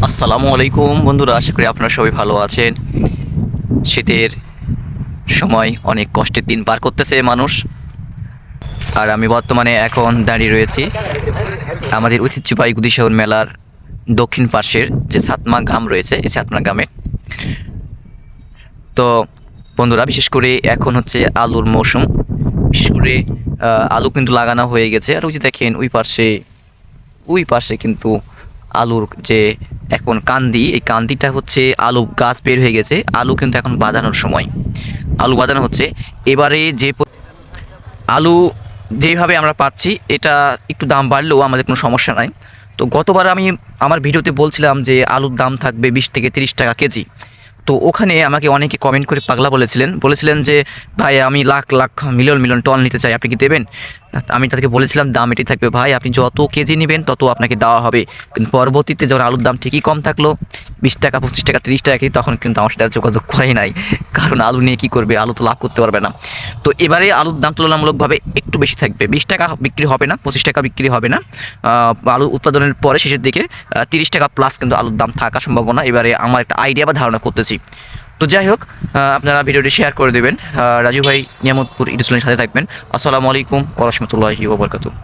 আসসালামু আলাইকুম বন্ধুরা, আশা করি আপনারা সবাই ভালো আছেন। শীতের সময় অনেক কষ্টের দিন পার করতেছে মানুষ। আর আমি বর্তমানে এখন দাঁড়িয়ে রয়েছি আমাদের ঐতিহ্যবাহী গুদিশাহন মেলার দক্ষিণ পাশের যে সাতমা গ্রাম রয়েছে, এই সাতমা গ্রামে। তো বন্ধুরা, বিশেষ করে এখন হচ্ছে আলুর মৌসুম। বিশেষ করে আলু কিন্তু লাগানো হয়ে গেছে। আর ওই যে দেখেন ওই পাশে কিন্তু আলুর যে এখন কান্দি, এই কান্দিটা হচ্ছে আলু গাছ বের হয়ে গেছে। আলু কিন্তু এখন বাঁধানোর সময়, আলু বাঁধানো হচ্ছে। এবারে যে আলু যেভাবে আমরা পাচ্ছি, এটা একটু দাম বাড়লেও আমাদের কোনো সমস্যা নাই। তো গতবার আমি আমার ভিডিওতে বলছিলাম যে আলুর দাম থাকবে 20 থেকে 30 টাকা কেজি। তো ওখানে আমাকে অনেকে কমেন্ট করে পাগলা বলেছিলেন যে ভাই, আমি lakh lakh million million ton নিতে চাই, আপনি কি দেবেন? আমি তাদেরকে বলেছিলাম দাম এটি থাকবে ভাই, আপনি যত কেজি নেবেন তত আপনাকে দেওয়া হবে। কিন্তু পরবর্তীতে যখন আলুর দাম ঠিকই কম থাকলো, 20 টাকা 25 টাকা 30 টাকা কেজি, তখন কিন্তু আমার সাথে আর যোগাযোগ করে নাই। কারণ আলু নিয়ে কী করবে, আলু তো লাভ করতে পারবে না। তো এবারে আলুর দাম তুলনামূলকভাবে একটু বেশি থাকবে। 20 টাকা বিক্রি হবে না, 25 টাকা বিক্রি হবে না। আলু উৎপাদনের পরে শেষের দিকে 30 টাকা প্লাস কিন্তু আলুর দাম থাকার সম্ভাবনা। এবারে আমার একটা আইডিয়া বা ধারণা করতেছি। তো যাই হোক, আপনারা ভিডিওটি শেয়ার করে দেবেন। রাজু ভাই নিয়ামতপুর ইউটিউব চ্যানেলের সাথে থাকবেন। আসসালামু আলাইকুম ওয়া রাহমাতুল্লাহি ওয়া বারাকাতুহু।